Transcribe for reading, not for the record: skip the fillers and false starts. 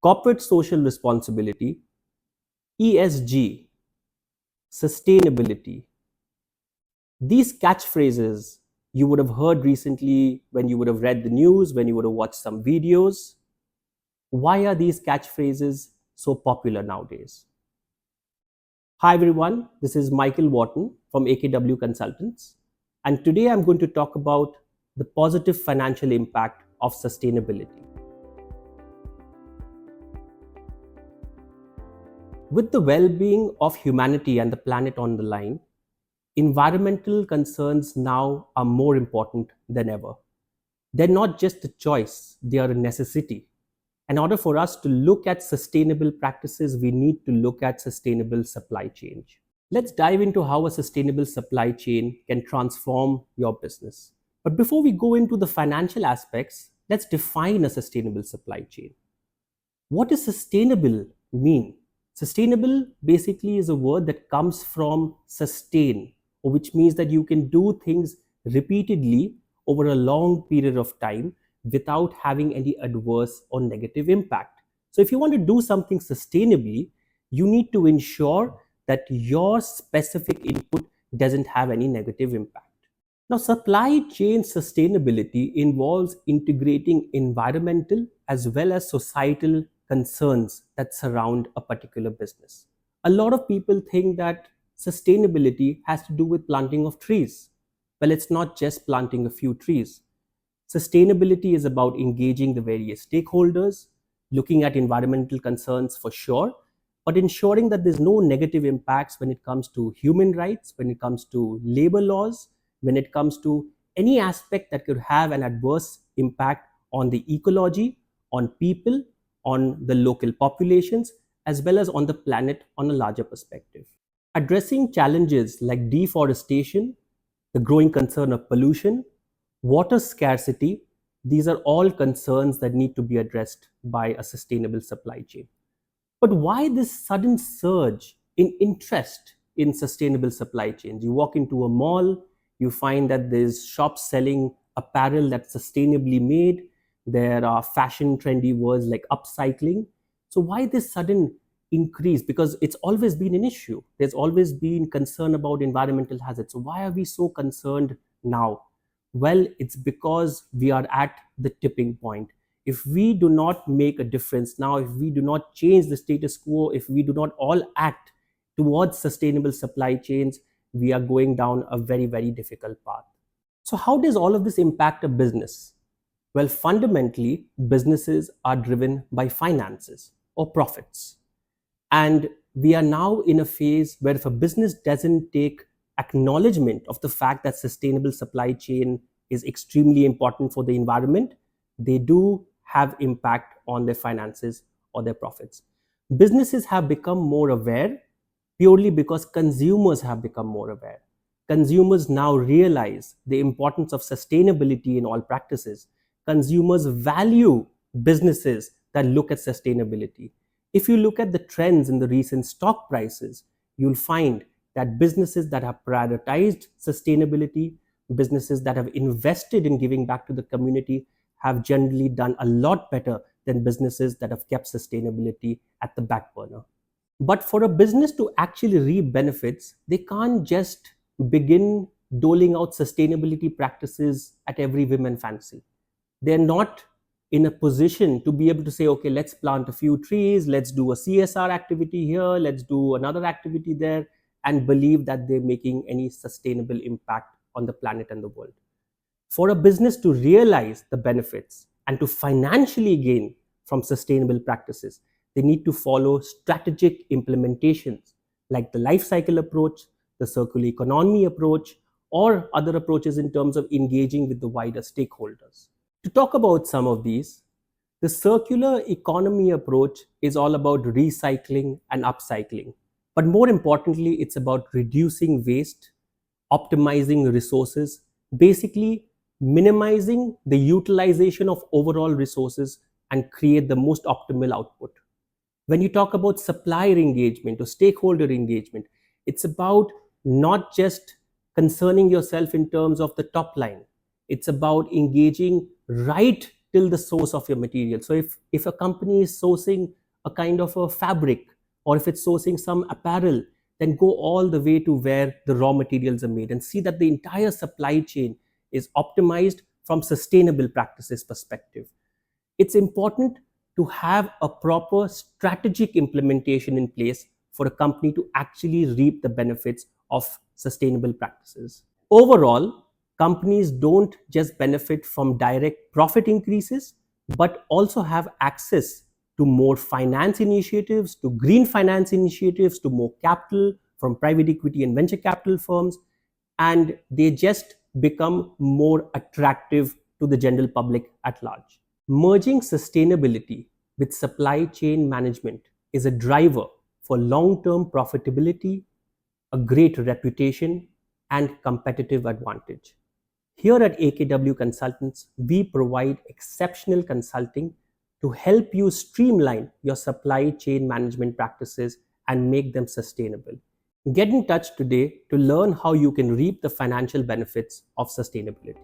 Corporate social responsibility, ESG, sustainability. These catchphrases you would have heard recently when you would have read the news, when you would have watched some videos. Why are these catchphrases so popular nowadays? Hi everyone, this is Michael Wharton from AKW Consultants, and today I'm going to talk about the positive financial impact of sustainability. With the well-being of humanity and the planet on the line, environmental concerns now are more important than ever. They're not just a choice, they are a necessity. In order for us to look at sustainable practices, we need to look at sustainable supply chain. Let's dive into how a sustainable supply chain can transform your business. But before we go into the financial aspects, let's define a sustainable supply chain. What does sustainable mean? Sustainable basically is a word that comes from sustain, which means that you can do things repeatedly over a long period of time without having any adverse or negative impact. So if you want to do something sustainably, you need to ensure that your specific input doesn't have any negative impact. Now, supply chain sustainability involves integrating environmental as well as societal concerns that surround a particular business. A lot of people think that sustainability has to do with planting of trees. Well, it's not just planting a few trees. Sustainability is about engaging the various stakeholders, looking at environmental concerns for sure, but ensuring that there's no negative impacts when it comes to human rights, when it comes to labor laws, when it comes to any aspect that could have an adverse impact on the ecology, on people, on the local populations, as well as on the planet on a larger perspective. Addressing challenges like deforestation, the growing concern of pollution, water scarcity, these are all concerns that need to be addressed by a sustainable supply chain. But why this sudden surge in interest in sustainable supply chains? You walk into a mall, you find that there's shops selling apparel that's sustainably made. There are fashion trendy words like upcycling. So why this sudden increase? Because it's always been an issue. There's always been concern about environmental hazards. So why are we so concerned now? Well, it's because we are at the tipping point. If we do not make a difference now, if we do not change the status quo, if we do not all act towards sustainable supply chains, we are going down a very, very difficult path. So how does all of this impact a business? Well, fundamentally, businesses are driven by finances or profits. And we are now in a phase where if a business doesn't take acknowledgement of the fact that sustainable supply chain is extremely important for the environment, they do have impact on their finances or their profits. Businesses have become more aware purely because consumers have become more aware. Consumers now realize the importance of sustainability in all practices. Consumers value businesses that look at sustainability. If you look at the trends in the recent stock prices, you'll find that businesses that have prioritized sustainability, businesses that have invested in giving back to the community, have generally done a lot better than businesses that have kept sustainability at the back burner. But for a business to actually reap benefits, they can't just begin doling out sustainability practices at every whim and fancy. They're not in a position to be able to say, okay, let's plant a few trees, let's do a CSR activity here, let's do another activity there, and believe that they're making any sustainable impact on the planet and the world. For a business to realize the benefits and to financially gain from sustainable practices, they need to follow strategic implementations like the life cycle approach, the circular economy approach, or other approaches in terms of engaging with the wider stakeholders. To talk about some of these, the circular economy approach is all about recycling and upcycling. But more importantly, it's about reducing waste, optimizing resources, basically minimizing the utilization of overall resources and create the most optimal output. When you talk about supplier engagement or stakeholder engagement, it's about not just concerning yourself in terms of the top line. It's about engaging right till the source of your material. So if a company is sourcing a kind of a fabric, or if it's sourcing some apparel, then go all the way to where the raw materials are made and see that the entire supply chain is optimized from sustainable practices perspective. It's important to have a proper strategic implementation in place for a company to actually reap the benefits of sustainable practices. Overall, companies don't just benefit from direct profit increases, but also have access to more finance initiatives, to green finance initiatives, to more capital from private equity and venture capital firms, and they just become more attractive to the general public at large. Merging sustainability with supply chain management is a driver for long-term profitability, a great reputation, and competitive advantage. Here at AKW Consultants, we provide exceptional consulting to help you streamline your supply chain management practices and make them sustainable. Get in touch today to learn how you can reap the financial benefits of sustainability.